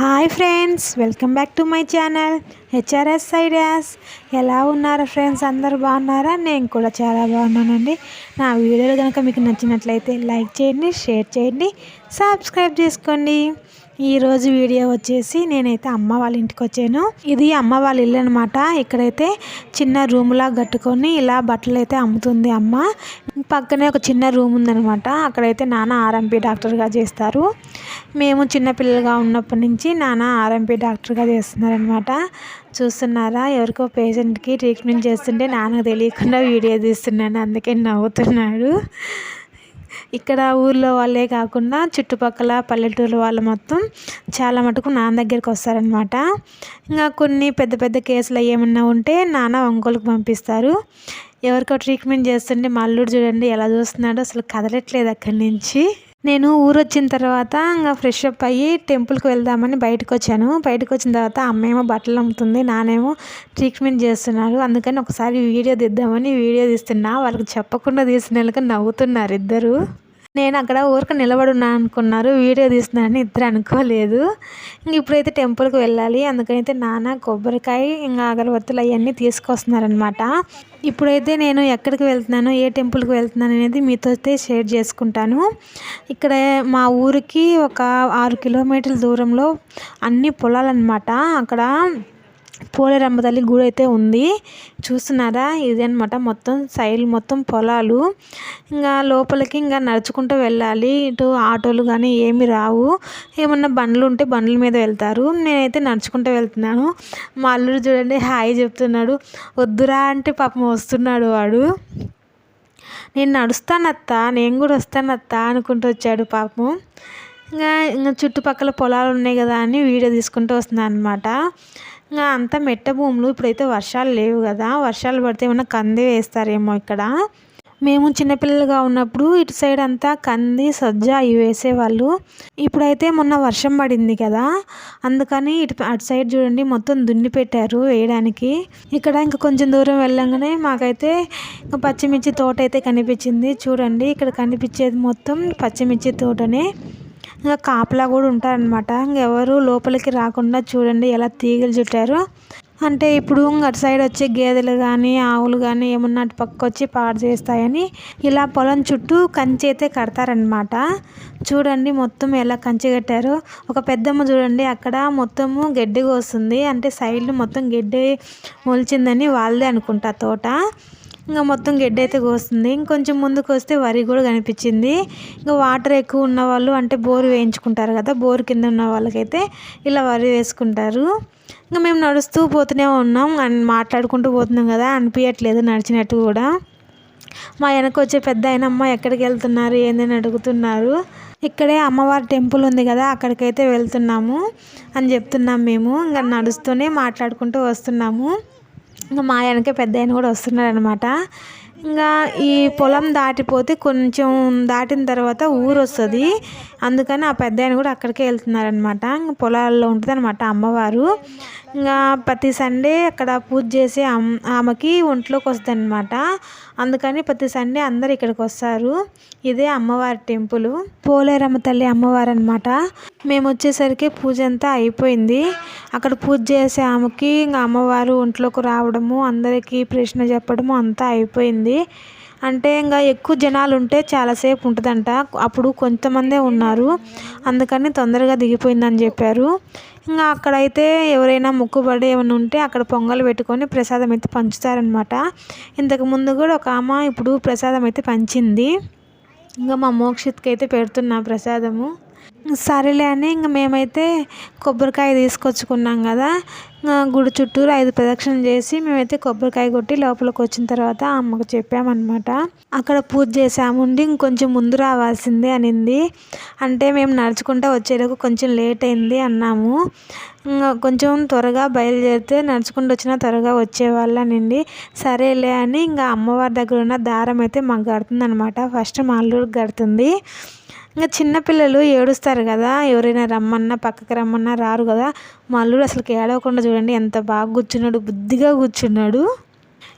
Hi friends, welcome back to my channel HRS ideas. ఎలా ఉన్నారు friends? అందరూ బాగున్నారా? నేను కూడా చాలా బాగున్నానండి. నా వీడియోలు కనుక మీకు నచ్చినట్లయితే లైక్ చేయండి, షేర్ చేయండి, సబ్స్క్రైబ్ చేసుకోండి. ఈరోజు వీడియో వచ్చేసి నేనైతే అమ్మ వాళ్ళ ఇంటికి వచ్చాను. ఇది అమ్మ వాళ్ళ ఇల్లు అనమాట. ఇక్కడైతే చిన్న రూమ్లా కట్టుకొని ఇలా బట్టలు అయితే అమ్ముతుంది అమ్మ. పక్కనే ఒక చిన్న రూమ్ ఉందనమాట. అక్కడైతే నాన్న ఆర్ఎంపీ డాక్టర్గా చేస్తారు. మేము చిన్నపిల్లలుగా ఉన్నప్పటి నుంచి నాన్న ఆర్ఎంపీ డాక్టర్గా చేస్తున్నారనమాట. చూస్తున్నారా, ఎవరికో పేషెంట్కి ట్రీట్మెంట్ చేస్తుంటే నాన్నకు తెలియకుండా వీడియో తీస్తున్నాను, అందుకే నవ్వుతున్నాడు. ఇక్కడ ఊర్లో వాళ్ళే కాకుండా చుట్టుపక్కల పల్లెటూరు వాళ్ళు మొత్తం చాలా మటుకు నాన్న దగ్గరికి వస్తారనమాట. ఇంకా కొన్ని పెద్ద పెద్ద కేసులు ఏమన్నా ఉంటే నాన్న ఒంగోలుకు పంపిస్తారు. ఎవరికో ట్రీట్మెంట్ చేస్తుంటే మా అల్లుడు చూడండి ఎలా చూస్తున్నాడో, అసలు కదలట్లేదు అక్కడి నుంచి. నేను ఊరు వచ్చిన తర్వాత ఇంకా ఫ్రెష్ అప్ అయ్యి టెంపుల్కి వెళ్దామని బయటకు వచ్చాను. బయటకు వచ్చిన తర్వాత అమ్మేమో బట్టలు అమ్ముతుంది, నానేమో ట్రీట్మెంట్ చేస్తున్నారు. అందుకని ఒకసారి వీడియో తీద్దామని వీడియో తీస్తున్నా. వాళ్ళకి చెప్పకుండా తీసిన వాళ్ళకి నవ్వుతున్నారు ఇద్దరు. నేను అక్కడ ఊరికి నిలబడి ఉన్నాను అనుకున్నారు, వీడియో తీస్తున్నానని ఇద్దరు అనుకోలేదు. ఇంక ఇప్పుడైతే టెంపుల్కి వెళ్ళాలి. అందుకనైతే నాన్న కొబ్బరికాయ ఇంకా అగరబత్తులు అవన్నీ తీసుకొస్తున్నారనమాట. ఇప్పుడైతే నేను ఎక్కడికి వెళ్తున్నాను, ఏ టెంపుల్కి వెళ్తున్నాను అనేది మీతో అయితే షేర్ చేసుకుంటాను. ఇక్కడ మా ఊరికి ఒక 6 కిలోమీటర్ల దూరంలో అన్ని పొలాలన్నమాట. అక్కడ పోలేరమ్మ తల్లి గుడి అయితే ఉంది. చూస్తున్నారా, ఇది అనమాట మొత్తం సైడ్ మొత్తం పొలాలు. ఇంకా లోపలికి ఇంకా నడుచుకుంటూ వెళ్ళాలి. ఇటు ఆటోలు కానీ ఏమి రావు. ఏమన్నా బండ్లు ఉంటే బండ్ల మీద వెళ్తారు. నేనైతే నడుచుకుంటూ వెళ్తున్నాను. మా అల్లుడు చూడండి హాయ్ చెప్తున్నాడు. వద్దురా అంటే పాపం వస్తున్నాడు వాడు. నేను నడుస్తానత్తా, నేను కూడా వస్తానత్తా అనుకుంటూ వచ్చాడు పాపం. ఇంకా చుట్టుపక్కల పొలాలు ఉన్నాయి కదా అని వీడియో తీసుకుంటూ వస్తున్నాను అనమాట. ఇంకా అంతా మెట్ట భూములు. ఇప్పుడైతే వర్షాలు లేవు కదా, వర్షాలు పడితే ఏమన్నా కంది వేస్తారేమో ఇక్కడ. మేము చిన్నపిల్లలుగా ఉన్నప్పుడు ఇటు సైడ్ అంతా కంది, సజ్జ ఇవి వేసేవాళ్ళు. ఇప్పుడైతే మొన్న వర్షం పడింది కదా, అందుకని అటు సైడ్ చూడండి మొత్తం దున్ని పెట్టారు వేయడానికి. ఇక్కడ ఇంకా కొంచెం దూరం వెళ్ళంగానే మాకైతే పచ్చిమిర్చి తోట అయితే కనిపించింది. చూడండి ఇక్కడ కనిపించేది మొత్తం పచ్చిమిర్చి తోటనే. ఇంకా కాపలా కూడా ఉంటారనమాట. ఇంకెవరు లోపలికి రాకుండా చూడండి ఎలా తీగలు చుట్టారు. అంటే ఇప్పుడు అటు సైడ్ వచ్చే గేదెలు కానీ ఆవులు కానీ ఏమన్నా అటు పక్క వచ్చి పాడు చేస్తాయని ఇలా పొలం చుట్టూ కంచె అయితే కడతారనమాట. చూడండి మొత్తం ఎలా కంచె కట్టారు. ఒక పెద్దమ్మ చూడండి అక్కడ మొత్తము గడ్డి కోస్తుంది. అంటే సైడ్లు మొత్తం గడ్డి మొలిచిందని వాళ్ళదే అనుకుంటా తోట. ఇంకా మొత్తం గడ్డి అయితే కోస్తుంది. ఇంకొంచెం ముందుకు వస్తే వరి కూడా కనిపించింది. ఇంకా వాటర్ ఎక్కువ ఉన్న వాళ్ళు అంటే బోరు వేయించుకుంటారు కదా, బోరు కింద ఉన్న వాళ్ళకైతే ఇలా వరి వేసుకుంటారు. ఇంకా మేము నడుస్తూ పోతూనే ఉన్నాం, మాట్లాడుకుంటూ పోతున్నాం కదా, అనిపించట్లేదు నడిచినట్టు కూడా. మా వెనక వచ్చే పెద్ద ఆయనమ్మ ఎక్కడికి వెళ్తున్నారు ఏందని అడుగుతున్నారు. ఇక్కడే అమ్మవారి టెంపుల్ ఉంది కదా, అక్కడికైతే వెళ్తున్నాము అని చెప్తున్నాం మేము. ఇంకా నడుస్తూనే మాట్లాడుకుంటూ వస్తున్నాము. ఇంకా మా వెనకే పెద్ద ఆయన కూడా వస్తున్నాడు అనమాట. ఇంకా ఈ పొలం దాటిపోతే కొంచెం దాటిన తర్వాత ఊరు వస్తుంది. అందుకని ఆ పెద్ద ఆయన కూడా అక్కడికే వెళ్తున్నారనమాట. ఇంకా పొలాల్లో ఉంటుంది అనమాట అమ్మవారు. ఇంకా ప్రతి సండే అక్కడ పూజ చేసి ఆమెకి ఒంట్లోకి వస్తుంది అనమాట. అందుకని ప్రతి సండే అందరు ఇక్కడికి వస్తారు. ఇదే అమ్మవారి టెంపుల్, పోలేరమ్మ తల్లి అమ్మవారు అనమాట. మేము వచ్చేసరికి పూజ అంతా అయిపోయింది. అక్కడ పూజ చేసే ఆమెకి ఇంకా అమ్మవారు ఒంట్లోకి రావడము, అందరికీ ప్రశ్న చెప్పడము అంతా అయిపోయింది. అంటే ఇంకా ఎక్కువ జనాలు ఉంటే చాలాసేపు ఉంటుందంట. అప్పుడు కొంతమందే ఉన్నారు, అందుకని తొందరగా దిగిపోయిందని చెప్పారు. ఇంకా అక్కడైతే ఎవరైనా మొక్కుబడి ఏమైనా ఉంటే అక్కడ పొంగల్ పెట్టుకొని ప్రసాదం అయితే పంచుతారనమాట. ఇంతకుముందు కూడా ఒక ఆమె ఇప్పుడు ప్రసాదం అయితే పంచింది. ఇంకా మా మోక్షిత్కి అయితే పెడుతున్నా ప్రసాదము. సరేలే అని ఇంకా మేమైతే కొబ్బరికాయ తీసుకొచ్చుకున్నాం కదా, గుడి చుట్టూరు 5 ప్రదక్షిణలు చేసి మేమైతే కొబ్బరికాయ కొట్టి లోపలికి వచ్చిన తర్వాత అమ్మకు చెప్పామన్నమాట. అక్కడ పూజ చేసాముండి ఇంకొంచెం ముందు రావాల్సిందే అనింది. అంటే మేము నడుచుకుంటూ వచ్చేలోకి కొంచెం లేట్ అయింది అన్నాము. ఇంకా కొంచెం త్వరగా బయలుదేరితే నడుచుకుంటూ వచ్చినా త్వరగా వచ్చేవాళ్ళు అనింది. సరేలే అని ఇంకా అమ్మవారి దగ్గర ఉన్న దారం అయితే మాకు కడుతుంది అనమాట. ఫస్ట్ మా అల్లుడికి కడుతుంది. ఇంకా చిన్నపిల్లలు ఏడుస్తారు కదా, ఎవరైనా రమ్మన్నా పక్కకి రమ్మన్నా రారు కదా. మా అల్లుడు అసలుకి ఏడవకుండా చూడండి ఎంత బాగా కూర్చున్నాడు, బుద్ధిగా కూర్చున్నాడు.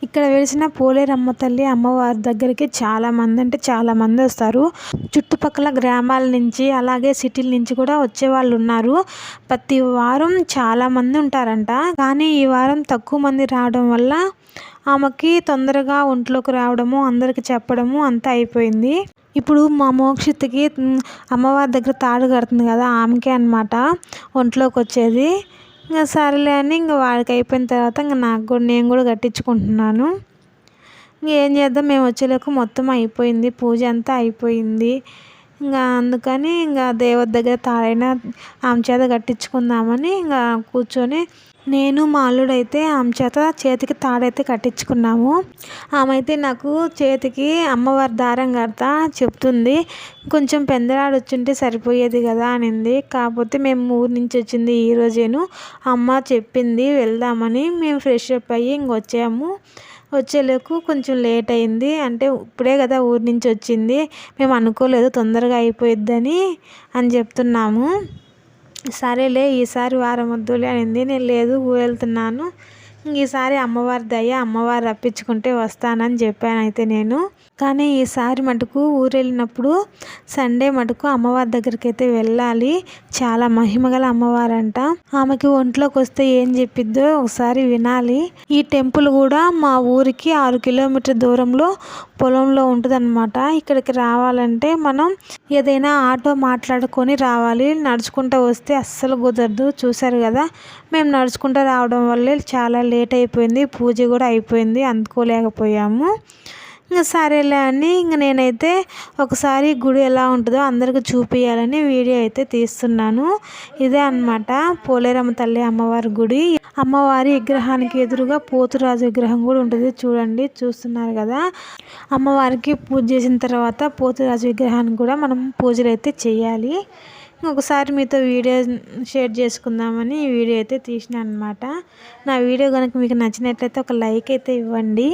ఇక్కడ వెలిసిన పోలేరమ్మ తల్లి అమ్మవారి దగ్గరికి చాలామంది అంటే చాలామంది వస్తారు. చుట్టుపక్కల గ్రామాల నుంచి అలాగే సిటీల నుంచి కూడా వచ్చేవాళ్ళు ఉన్నారు. ప్రతి వారం చాలామంది ఉంటారంట. కానీ ఈ వారం తక్కువ మంది రావడం వల్ల ఆమెకి తొందరగా ఒంట్లోకి రావడము, అందరికి చెప్పడము అంతా అయిపోయింది. ఇప్పుడు మా మోక్షిత్కి అమ్మవారి దగ్గర తాడు కడుతుంది కదా, ఆమెకే అనమాట ఒంట్లోకి వచ్చేది. ఇంకా సరేలే అని ఇంకా వాడికి అయిపోయిన తర్వాత ఇంకా నేను కూడా కట్టించుకుంటున్నాను. ఇంకేం చేద్దాం, మేము వచ్చేలోకి మొత్తం అయిపోయింది, పూజ అంతా అయిపోయింది. ఇంకా అందుకని ఇంకా దేవత దగ్గర తాడైనా ఆమె చేత కట్టించుకుందామని ఇంకా కూర్చొని నేను మా అల్లుడైతే ఆమె చేత చేతికి తాడైతే కట్టించుకున్నాము. ఆమె అయితే నాకు చేతికి అమ్మవారి దారం కడతా చెప్తుంది. కొంచెం పెందలాడు వచ్చుంటే సరిపోయేది కదా అనింది. కాకపోతే మేము ఊరి నుంచి వచ్చింది ఈరోజేను, అమ్మ చెప్పింది వెళ్దామని మేము ఫ్రెష్ అప్ అయ్యి ఇంకొచ్చాము. వచ్చేలోకు కొంచెం లేట్ అయింది. అంటే ఇప్పుడే కదా ఊరి నుంచి వచ్చింది, మేము అనుకోలేదు తొందరగా అయిపోయిద్దని అని చెప్తున్నాము. సరేలే ఈసారి వారం వద్దులే అనింది. నేను లేదు ఊరు వెళ్తున్నాను, ఈసారి అమ్మవారి దయ, అమ్మవారు రప్పించుకుంటే వస్తానని చెప్పాను అయితే నేను. కానీ ఈసారి మటుకు ఊరు వెళ్ళినప్పుడు సండే మటుకు అమ్మవారి దగ్గరికి అయితే వెళ్ళాలి. చాలా మహిమగల అమ్మవారంట. ఆమెకి ఒంట్లోకి వస్తే ఏం చెప్పిద్దో ఒకసారి వినాలి. ఈ టెంపుల్ కూడా మా ఊరికి 6 కిలోమీటర్ దూరంలో పొలంలో ఉంటుందన్నమాట. ఇక్కడికి రావాలంటే మనం ఏదైనా ఆటో మాట్లాడుకొని రావాలి. నడుచుకుంటూ వస్తే అస్సలు కుదరదు. చూసారు కదా, మేము నడుచుకుంటూ రావడం వల్లే చాలా లేట్ అయిపోయింది. పూజ కూడా అయిపోయింది, అందుకోలేకపోయాము. ఇంకా సరేలే అని ఇంక నేనైతే ఒకసారి గుడి ఎలా ఉంటుందో అందరికి చూపించాలని వీడియో అయితే తీస్తున్నాను. ఇదే అన్నమాట పోలేరమ్మ తల్లి అమ్మవారి గుడి. అమ్మవారి విగ్రహానికి ఎదురుగా పోతురాజు విగ్రహం కూడా ఉంటుంది. చూడండి, చూస్తున్నారు కదా. అమ్మవారికి పూజ చేసిన తర్వాత పోతురాజు విగ్రహానికి కూడా మనం పూజలు అయితే చేయాలి. ఒకసారి మీతో వీడియో షేర్ చేసుకుందామని ఈ వీడియో అయితే తీసినాను అనమాట. నా వీడియో కనుక మీకు నచ్చినట్లయితే ఒక లైక్ అయితే ఇవ్వండి.